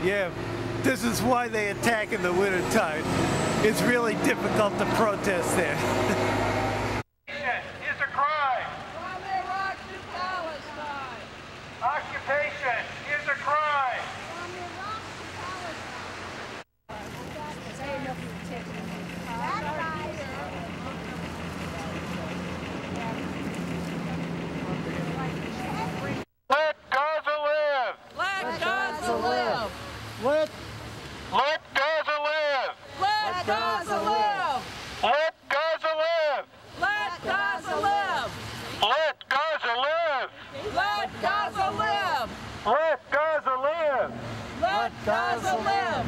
Yeah, this is why they attack in the wintertime. It's really difficult to protest there. Is a crime. From Iraq to Palestine. Occupation is a crime. From Iraq to Let Gaza live. Let Gaza live. Let Gaza live. Let Gaza live. Let Gaza live. Let Gaza live. Let Gaza live. Let Gaza live. Let Gaza live. Let Gaza live.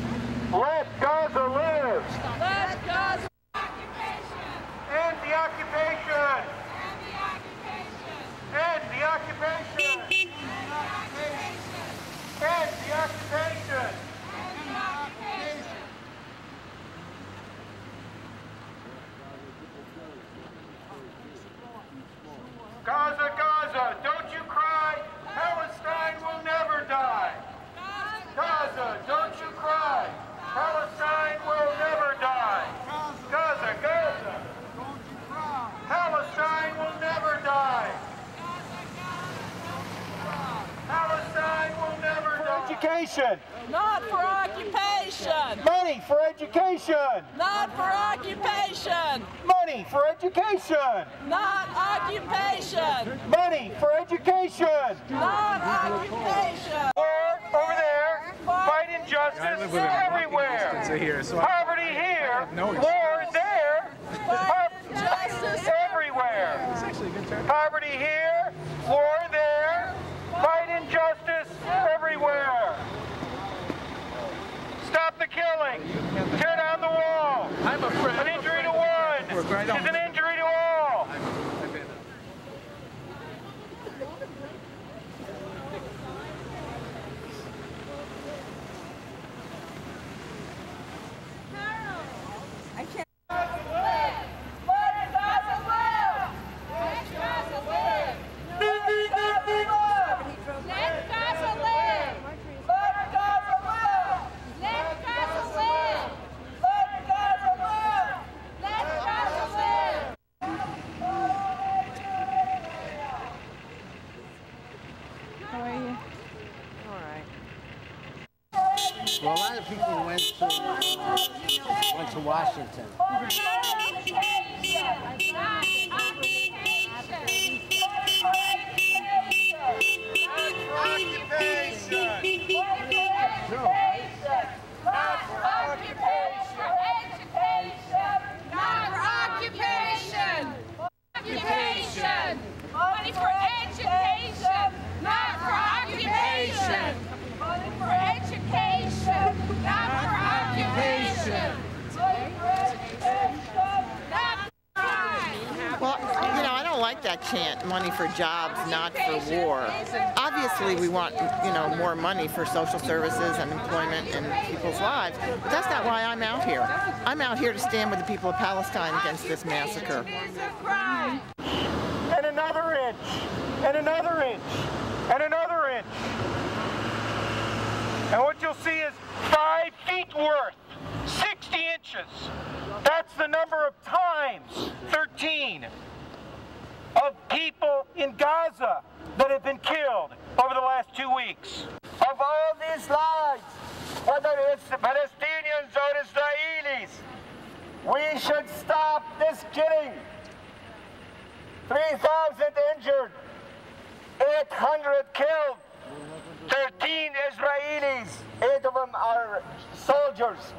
Let Gaza live. Let Gaza. End the occupation. End the occupation. End the occupation. Gaza, Gaza, don't you cry. Palestine will never die. Gaza, don't you cry. Palestine will never die. Gaza, Gaza, don't you cry. Palestine will never die. Palestine will never die. Education. Not for occupation. Money for education. Not for occupation. Money for education. Not occupation. Money for education. Not occupation. War over there. Fight injustice everywhere. Poverty here. War there. Justice Everywhere. Poverty here. War there. Fight injustice everywhere. Stop the killing. Tear down the wall. I'm afraid. An injury to one is an injury to all. Well, a lot of people went to Washington. Money for education, not for occupation. Money for education, not for occupation. Money for education, not for crime. Well, you know, I don't like that chant, money for jobs, not for war. Obviously, we want, you know, more money for social services and employment and people's lives, but that's not why I'm out here. I'm out here to stand with the people of Palestine against this massacre. And another inch, and another inch, and another inch. And what you'll see is 5 feet worth, 60 inches. That's the number of times, 13, of people in Gaza that have been killed over the last 2 weeks. Of all these lives, whether it's the Palestinians or Israelis, we should stop this killing. 3,000 injured, 800 killed, 13 Israelis, 8 of them are soldiers.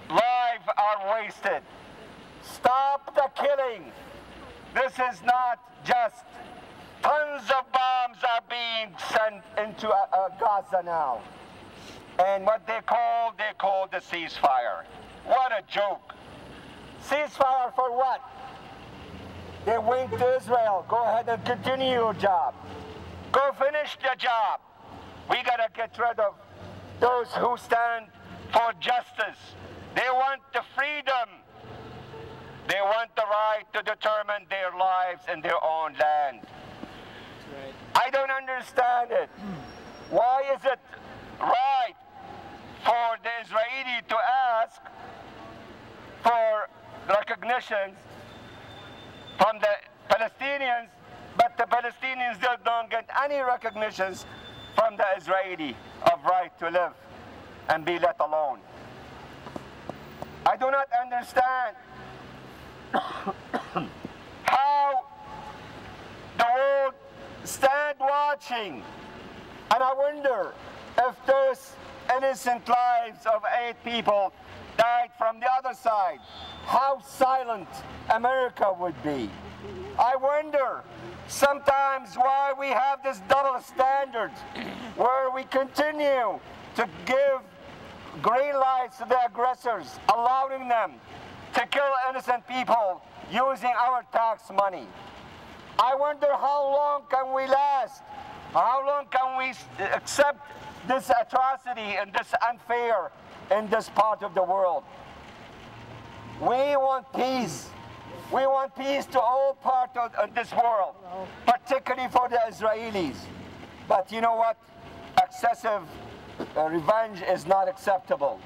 Lives are wasted. Stop the killing. This is not just tons of bombs are being sent into Gaza now. And what they call the ceasefire. What a joke. Ceasefire for what? They went to Israel. Go ahead and continue your job. Go finish the job. We gotta get rid of those who stand for justice. They want the freedom. They want the right to determine their lives in their own land. I don't understand it. Why is it right for the Israeli to ask for recognition from the Palestinians, but the Palestinians still don't get any recognitions from the Israeli of right to live and be let alone. I do not understand how the world stand watching, and I wonder if those innocent lives of 8 people died from the other side, how silent America would be. I wonder sometimes why we have this double standard where we continue to give green lights to the aggressors, allowing them to kill innocent people using our tax money. I wonder how long can we last? How long can we accept this atrocity and this unfair in this part of the world? We want peace. We want peace to all parts of this world, particularly for the Israelis. But you know what? Excessive revenge is not acceptable.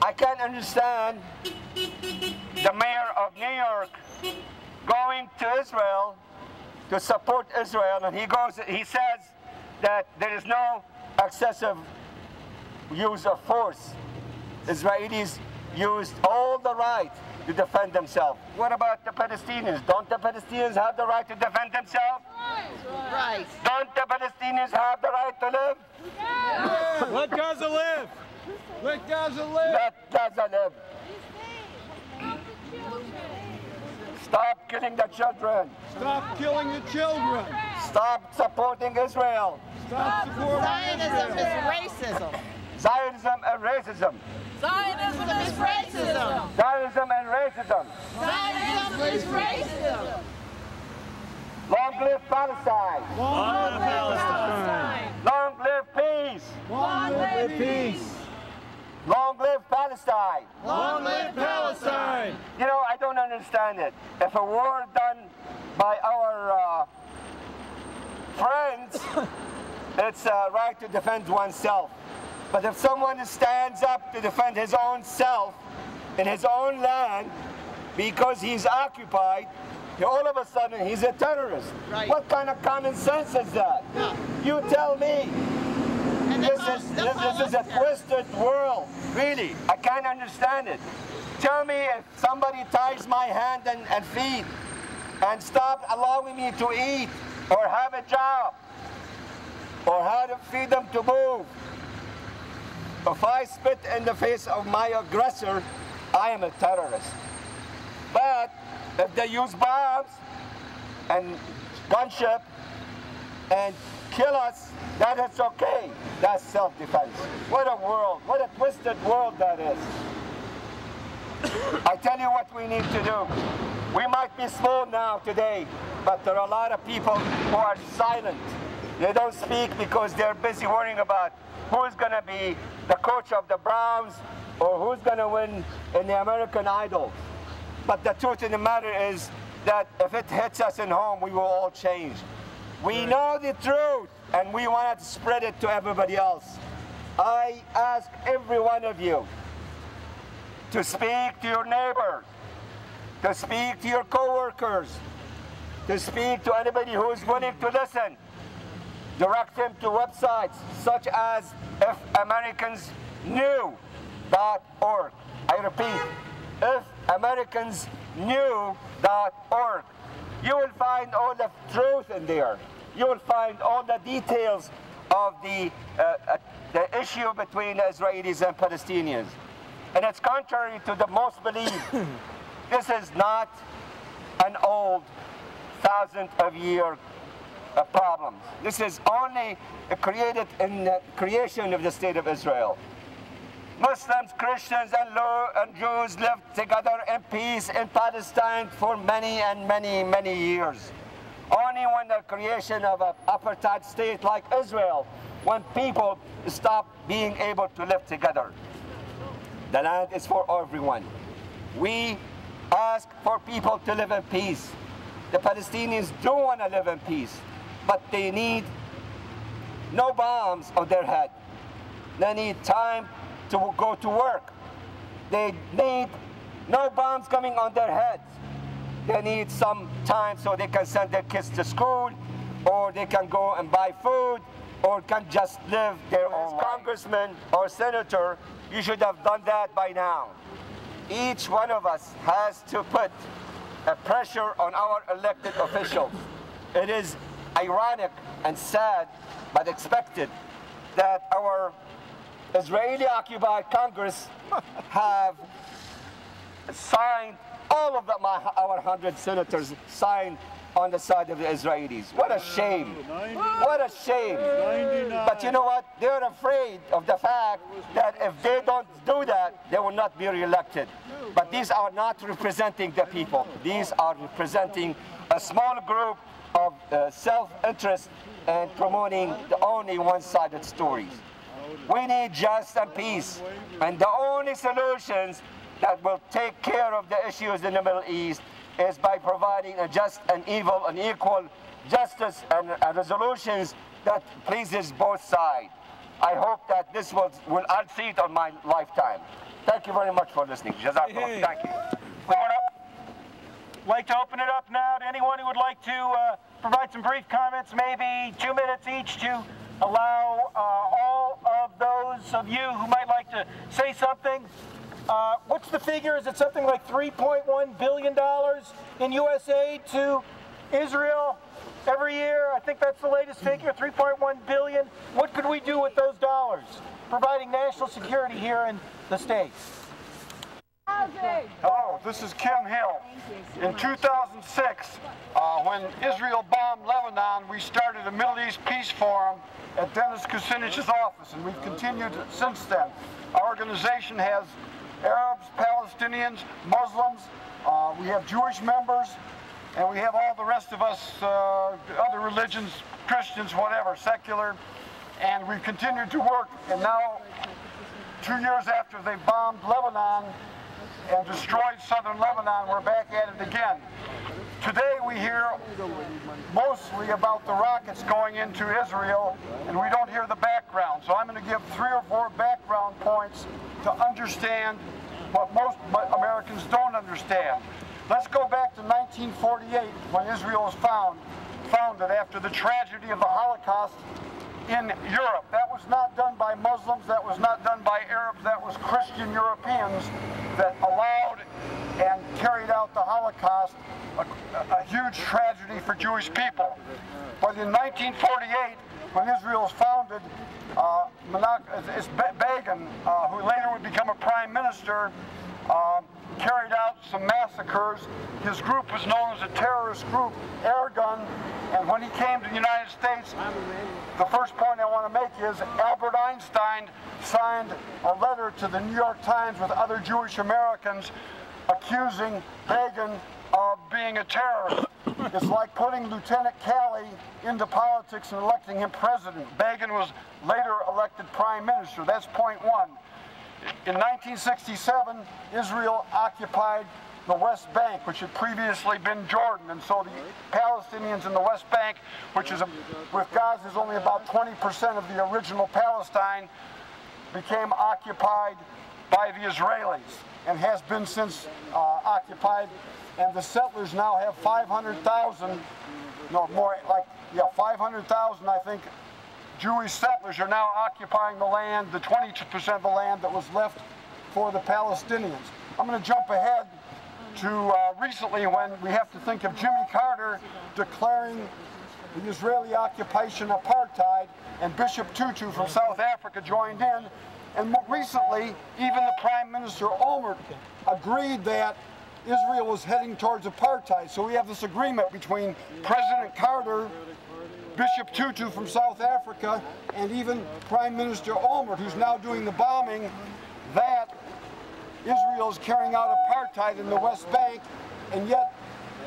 I can't understand the mayor of New York going to Israel to support Israel, and he says that there is no excessive use of force. Israelis used all the right to defend themselves. What about the Palestinians? Don't the Palestinians have the right to defend themselves? Right. Don't the Palestinians have the right to live? Yeah. Let Gaza live! Let Gaza live! Let Gaza live. Stop killing the children. Stop killing the children! Stop supporting Israel. Stop supporting Zionism is Israel. racism. Zionism and racism. Zionism is racism. Zionism and racism. Zionism is racism. Long live Palestine. Long live Palestine! Long live peace. Long live peace! Long live Palestine. Long live Palestine! You know, I don't understand it. If a war done by our friends, it's a right to defend oneself. But if someone stands up to defend his own self in his own land because he's occupied, all of a sudden he's a terrorist. Right. What kind of common sense is that? No. You tell me. And This is a twisted world, really. I can't understand it. Tell me if somebody ties my hand and feet and stop allowing me to eat or have a job or have the freedom to move. If I spit in the face of my aggressor, I am a terrorist. But if they use bombs and gunship and kill us, that is okay. That's self-defense. What a world, what a twisted world that is. I tell you what we need to do. We might be small now today, but there are a lot of people who are silent. They don't speak because they're busy worrying about who's going to be the coach of the Browns or who's going to win in the American Idol. But the truth of the matter is that if it hits us in home, we will all change. We know the truth, and we want to spread it to everybody else. I ask every one of you to speak to your neighbors, to speak to your co-workers, to speak to anybody who is willing to listen. Direct them to websites such as ifamericans.knew.org. I repeat, ifamericans.knew.org. You will find all the truth in there. You will find all the details of the issue between the Israelis and Palestinians. And it's contrary to the most belief. This is not an old thousand-of-year problems. This is only created in the creation of the State of Israel. Muslims, Christians, and Jews lived together in peace in Palestine for many and many years. Only when the creation of an apartheid state like Israel, when people stop being able to live together. The land is for everyone. We ask for people to live in peace. The Palestinians do want to live in peace, but they need no bombs on their head. They need time to go to work. They need no bombs coming on their heads. They need some time so they can send their kids to school, or they can go and buy food, or can just live their own life. Congressman or senator, you should have done that by now. Each one of us has to put a pressure on our elected officials. It is ironic and sad, but expected, that our Israeli-occupied Congress have signed, all of them, our 100 senators signed on the side of the Israelis. What a shame. What a shame. But you know what? They're afraid of the fact that if they don't do that, they will not be reelected. But these are not representing the people. These are representing a small group of self-interest and promoting the only one-sided stories. We need justice and peace. And the only solutions that will take care of the issues in the Middle East is by providing a just and evil and equal justice and resolutions that pleases both sides. I hope that this will I'll see it on my lifetime. Thank you very much for listening. Jazakallah. Thank you. We would like to open it up now to anyone who would like to provide some brief comments, maybe 2 minutes each, to allow all of those of you who might like to say something. What's the figure? Is it something like $3.1 billion in U.S. aid to Israel every year? I think that's the latest figure, $3.1 billion. What could we do with those dollars, providing national security here in the States? Hello, this is Kim Hill. In 2006, when Israel bombed Lebanon, we started a Middle East Peace Forum at Dennis Kucinich's office, and we've continued since then. Our organization has Arabs, Palestinians, Muslims, we have Jewish members, and we have all the rest of us, other religions, Christians, whatever, secular, and we've continued to work. And now, 2 years after they bombed Lebanon and destroyed southern Lebanon, we're back at it again. Today we hear mostly about the rockets going into Israel, and we don't hear the background. So I'm going to give 3 or 4 background points to understand what most Americans don't understand. Let's go back to 1948, when Israel was founded after the tragedy of the Holocaust in Europe. That was not done by Muslims, that was not done by Arabs, that was Christian Europeans that allowed and carried out the Holocaust, a huge tragedy for Jewish people. But in 1948, when Israel was founded, Begin, who later would become a prime minister, carried out some massacres. His group was known as a terrorist group, Ergun, and when he came to the United States, the first point I want to make is Albert Einstein signed a letter to the New York Times with other Jewish Americans accusing Begin of being a terrorist. It's like putting Lieutenant Calley into politics and electing him president. Begin was later elected prime minister. That's point one. In 1967, Israel occupied the West Bank, which had previously been Jordan, and so the Palestinians in the West Bank, which is with Gaza is only about 20% of the original Palestine, became occupied by the Israelis and has been since occupied. And the settlers now have 500,000, no more, like, yeah, 500,000, I think, Jewish settlers are now occupying the land, the 22% of the land that was left for the Palestinians. I'm going to jump ahead to recently, when we have to think of Jimmy Carter declaring the Israeli occupation apartheid, and Bishop Tutu from South Africa joined in. And more recently, even the Prime Minister Olmert agreed that Israel was heading towards apartheid. So we have this agreement between President Carter, Bishop Tutu from South Africa, and even Prime Minister Olmert, who's now doing the bombing, that Israel is carrying out apartheid in the West Bank. And yet,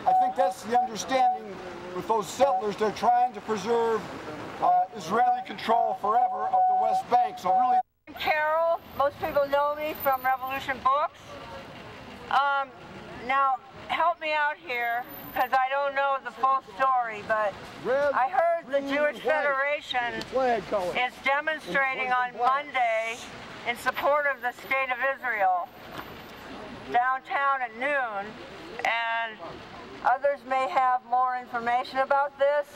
I think that's the understanding with those settlers. They're trying to preserve Israeli control forever of the West Bank. So really, I'm Carol. Most people know me from Revolution Books. Now, help me out here, because I don't know the full story, but I heard the Jewish Federation is demonstrating on Monday in support of the State of Israel downtown at noon, and others may have more information about this,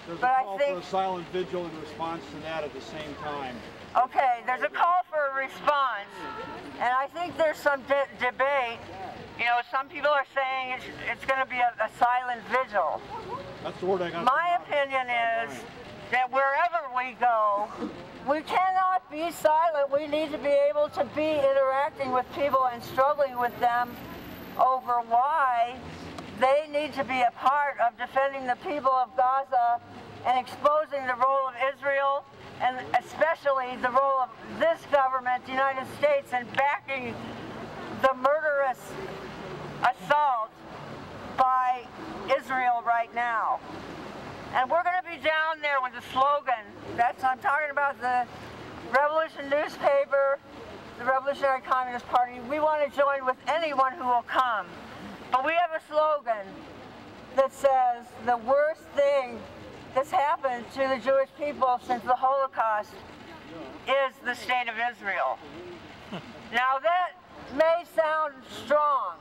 There's but a I call think... for a silent vigil in response to that at the same time. Okay, there's a call for a response, and I think there's some debate. You know, some people are saying it's going to be a silent vigil. That's the word I got. My opinion is that wherever we go, we cannot be silent. We need to be able to be interacting with people and struggling with them over why they need to be a part of defending the people of Gaza and exposing the role of Israel, and especially the role of this government, the United States, in backing the murderous assault by Israel right now. And we're going to be down there with a slogan. I'm talking about the Revolution newspaper, the Revolutionary Communist Party. We want to join with anyone who will come. But we have a slogan that says the worst thing that's happened to the Jewish people since the Holocaust is the State of Israel. Now that may sound strong,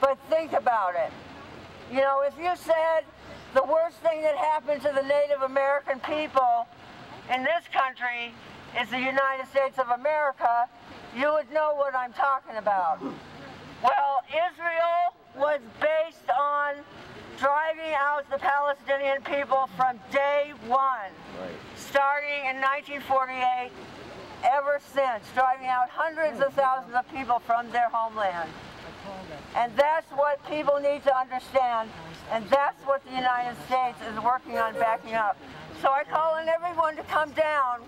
but think about it. You know, if you said the worst thing that happened to the Native American people in this country is the United States of America, you would know what I'm talking about. Well, Israel was based on driving out the Palestinian people from day one, starting in 1948, ever since, driving out hundreds of thousands of people from their homeland. And that's what people need to understand, and that's what the United States is working on backing up. So I call on everyone to come down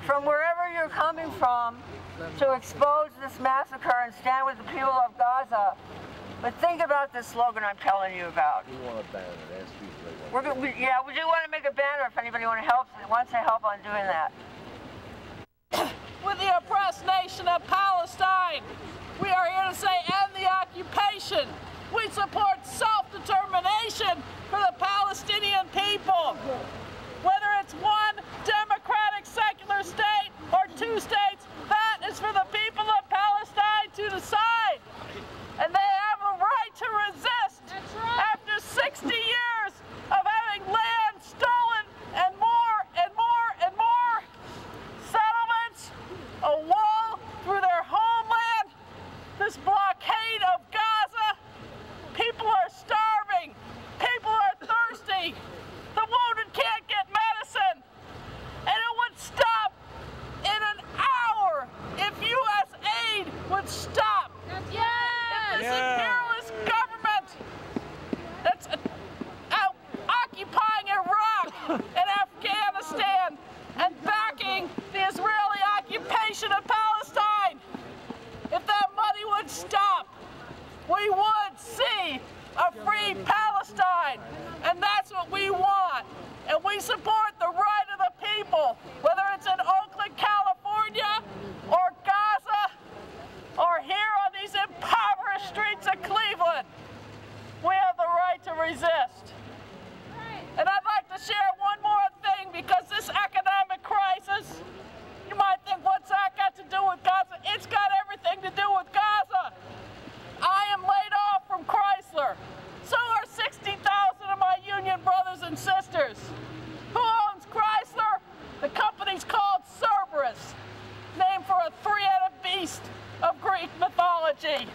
from wherever you're coming from to expose this massacre and stand with the people of Gaza. But think about this slogan I'm telling you about. We want a banner. That's we do want to make a banner if anybody wants to help on doing that. With the oppressed nation of Palestine, we are here to say end the occupation. We support self-determination for the Palestinian people. Whether it's one democratic secular state or two states, that is for the people of Palestine to decide. And they have a right to resist. That's right. After 60 years of having land stolen and more and more and more settlements, a wall through their homeland, this blockade of Gaza, people are starving, people are thirsty, the wounded can't get medicine, and it would stop in an hour if U.S. aid would stop. Yeah. If this imperialist government that's occupying Iraq and Afghanistan and backing the Israeli occupation of Palestine, if that money would stop, we would see a free Palestine, and that's what we want. And we support the right of the people, whether it's in Oakland, California, or Gaza, or here on these impoverished streets of Cleveland. We have the right to resist. And I'd like to share one more thing, because this economic crisis, you might think, what's that got to do with Gaza? It's got everything to do with Gaza. I am laid off from Chrysler. So are 60,000 of my union brothers and sisters. Who owns Chrysler? The company's called Cerberus, named for a three-headed beast of Greek mythology.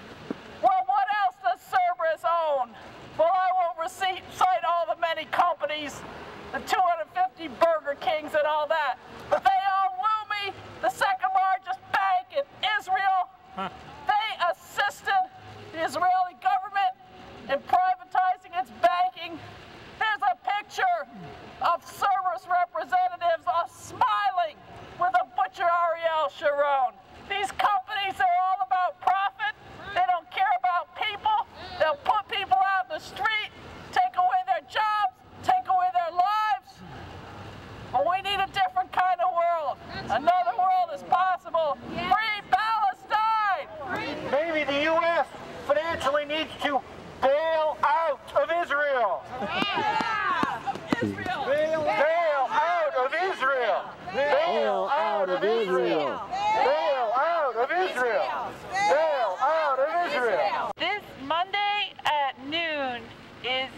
Well, what else does Cerberus own? Well, I won't cite all the many companies, the 250 Burger Kings and all that. But they own Lumi, the second largest bank in Israel. They assisted the Israeli government in privatizing its banking. There's a picture of Cerberus representatives all smiling with a butcher Ariel Sharon. These companies are all about profit. They don't care about people. They'll put people out in the street, take away their jobs, take away their lives. But we need a different kind of world. Another world is possible. Free Palestine! Maybe the U.S. financially needs to bail out of Israel. Israel. Bail out of Israel. Bail out of Israel. Bail out of Israel. Bail out of Israel. This Monday at noon is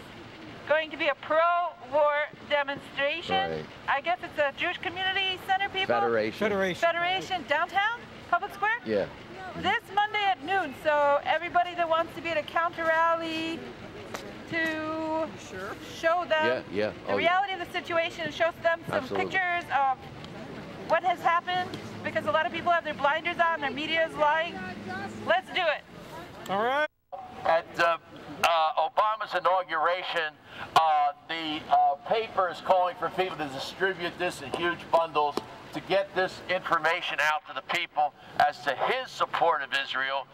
going to be a pro-war demonstration. Right. I guess it's a Jewish Community Center people? Federation downtown? Public Square? Yeah. This Monday at noon, so everybody that wants to be at a counter rally to show them the reality of the situation and show them some pictures of what has happened, because a lot of people have their blinders on, their media is lying. Let's do it. All right. At Obama's inauguration, the paper is calling for people to distribute this in huge bundles to get this information out to the people as to his support of Israel.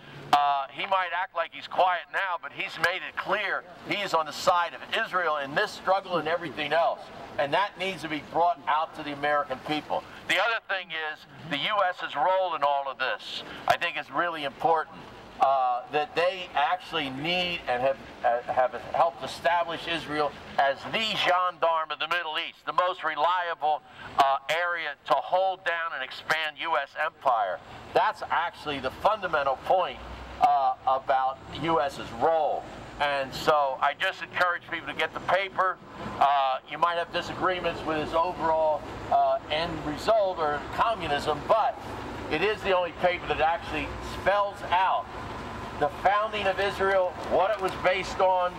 He might act like he's quiet now, but he's made it clear he's on the side of Israel in this struggle and everything else. And that needs to be brought out to the American people. The other thing is the U.S.'s role in all of this, I think, is really important. That they actually need and have helped establish Israel as the gendarme of the Middle East, the most reliable area to hold down and expand U.S. empire. That's actually the fundamental point about U.S.'s role. And so I just encourage people to get the paper. You might have disagreements with his overall end result or communism, but it is the only paper that actually spells out the founding of Israel, what it was based on.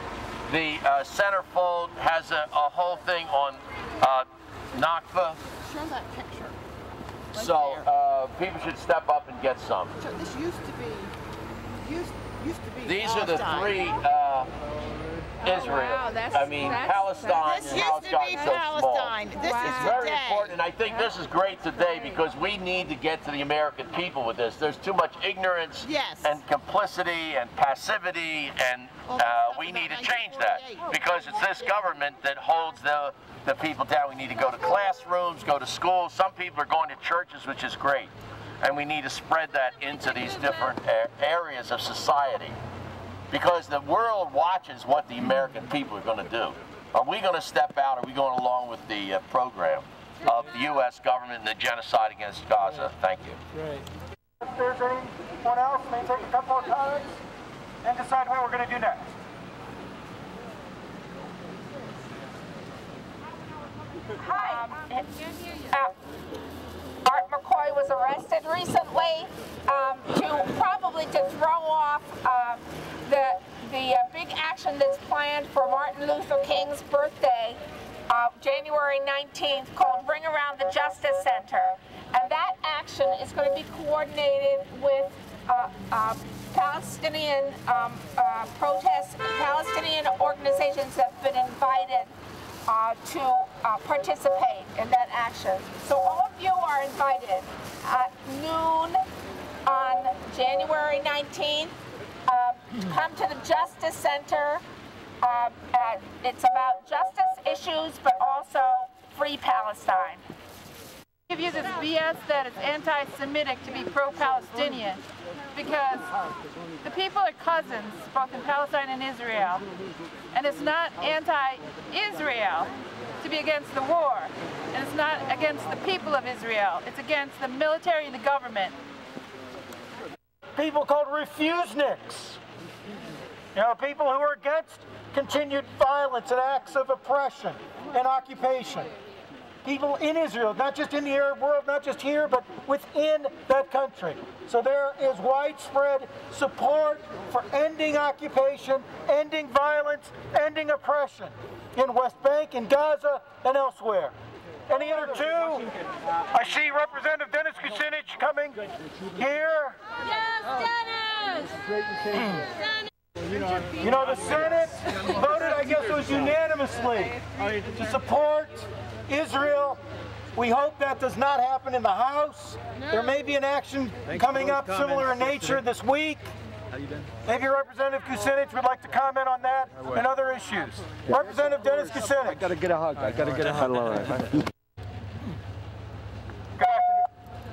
The centerfold has a whole thing on Nakba. Show that picture. Right So there. people should step up and get some. So this used to be These are the three Israel. wow, I mean, Palestine This and how used it's to be gotten so small. Palestine. This Wow. is It's very today. important, and I think this is great today because we need to get to the American people with this. There's too much ignorance and complicity and passivity, and we need to change that because it's this government that holds the people down. We need to go to classrooms, go to schools. Some people are going to churches, which is great, and we need to spread that into these different areas of society. Because the world watches what the American people are going to do. Are we going to step out? Or are we going along with the program of the U.S. government and the genocide against Gaza? Thank you. Right. If there's anyone else, may take a couple of comments and decide what we're going to do next. Hi. Art McCoy was arrested recently probably to throw off the big action that's planned for Martin Luther King's birthday, January 19th, called Bring Around the Justice Center. And that action is going to be coordinated with Palestinian protests. Palestinian organizations have been invited to participate in that action. So all of you are invited at noon on January 19th. Come to the Justice Center. It's about justice issues, but also free Palestine. Give you this BS that it's anti-Semitic to be pro-Palestinian, because the people are cousins, both in Palestine and Israel, and it's not anti-Israel to be against the war, and it's not against the people of Israel, it's against the military and the government. People called refuseniks. You know, people who are against continued violence and acts of oppression and occupation. People in Israel, not just in the Arab world, not just here, but within that country. So there is widespread support for ending occupation, ending violence, ending oppression in West Bank, in Gaza, and elsewhere. Any other two? I see Representative Dennis Kucinich coming here. Yes, Dennis! You know, the Senate voted, I guess it was unanimously, to support Israel. We hope that does not happen in the House. There may be an action coming up similar in nature this week. Maybe Representative Kucinich would like to comment on that and other issues. Representative Dennis Kucinich. I gotta get a hug. I gotta get a hug. Good afternoon.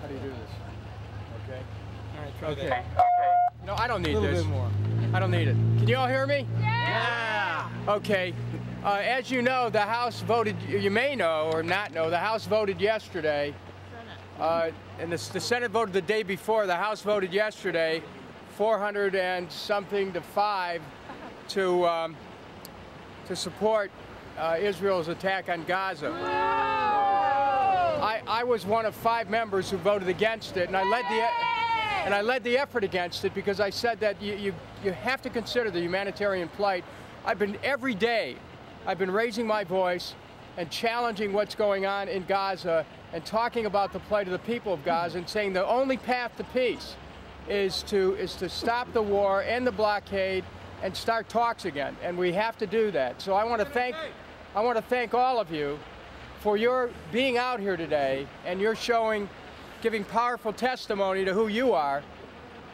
How do you do this? Okay. All right, try that. Okay. No, I don't need this. I don't need it. Can you all hear me? Yeah! Yeah. Okay. As you know, the House voted, you may know or not know, the House voted yesterday, and the Senate voted the day before. The House voted yesterday, 400 and something to 5 to support Israel's attack on Gaza. I was one of 5 members who voted against it, and I led the effort against it because I said that you have to consider the humanitarian plight. Every day, I've been raising my voice and challenging what's going on in Gaza and talking about the plight of the people of Gaza and saying the only path to peace is to stop the war, end the blockade, and start talks again. And we have to do that. So I want to thank all of you for your being out here today and your giving powerful testimony to who you are.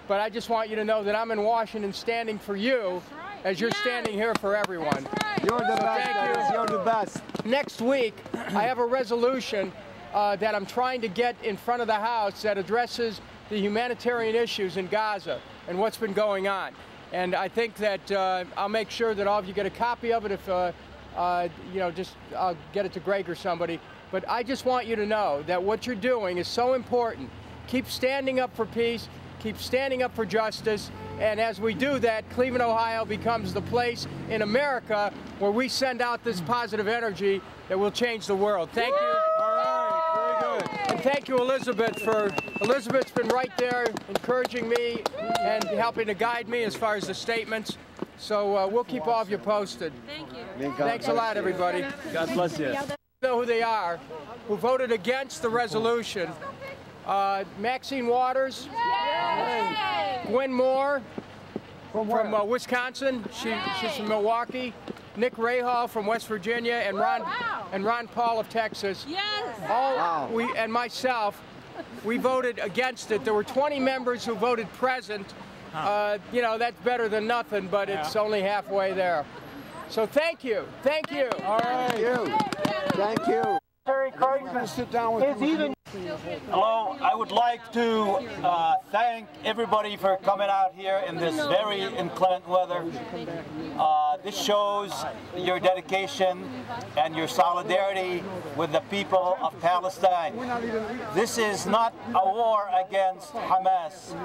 But I just want you to know that I'm in Washington standing for you as you're standing here for everyone. You're the best. Thank you. You're the best. Next week, I have a resolution that I'm trying to get in front of the House that addresses the humanitarian issues in Gaza and what's been going on. And I think that I'll make sure that all of you get a copy of it. If you know, just I'll get it to Greg or somebody. But I just want you to know that what you're doing is so important. Keep standing up for peace. Keep standing up for justice. And as we do that, Cleveland, Ohio becomes the place in America where we send out this positive energy that will change the world. Thank you. All right, very good. And thank you, Elizabeth, Elizabeth's been right there encouraging me and helping to guide me as far as the statements. So we'll keep all of you posted. Thank you. Thanks a lot, everybody. God bless you. You know who they are, who voted against the resolution. Maxine Waters, Gwen Moore from Wisconsin, she's from Milwaukee, Nick Rahal from West Virginia, and Ron Paul of Texas. Yes. And myself, we voted against it. There were 20 members who voted present. You know, that's better than nothing, but it's only halfway there. So thank you. Thank you. All right. Thank you. Sit down with you. Hello, I would like to thank everybody for coming out here in this very inclement weather. This shows your dedication and your solidarity with the people of Palestine. This is not a war against Hamas.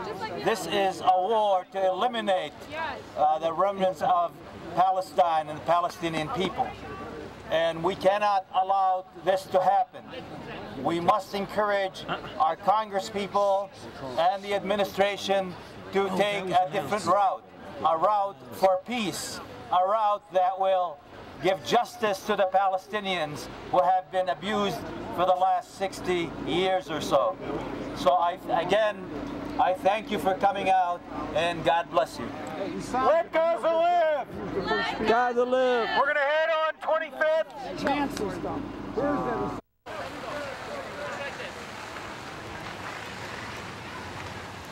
This is a war to eliminate the remnants of Palestine and the Palestinian people. And we cannot allow this to happen. We must encourage our congresspeople and the administration to take a different route, a route for peace, a route that will give justice to the Palestinians who have been abused for the last 60 years or so. So I thank you for coming out, and God bless you. Let Gaza live! Gaza live! We're going to head on 25th. Chancellor stuff. Where's that?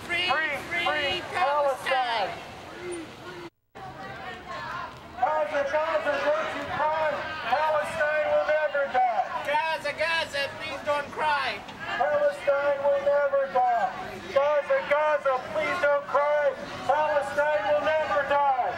Free Palestine! Gaza, don't you cry! Palestine will never die! Gaza, please don't cry! Palestine will never die! Gaza, please don't cry! Palestine will never die!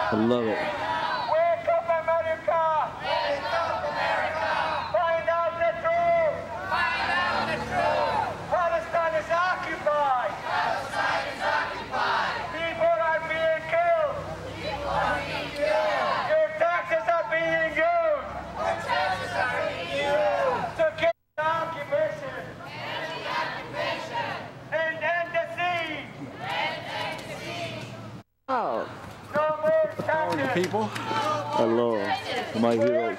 I love it. Wake up, America! Wake up, America! Find out the truth! Find out the truth! Palestine is occupied! Palestine is occupied! People are being killed! People are being killed! Your taxes are being used! Your taxes are being used! To kill the occupation! End the occupation! And end the siege! And end the siege! Oh. No more taxes! People. I love it. My heroes.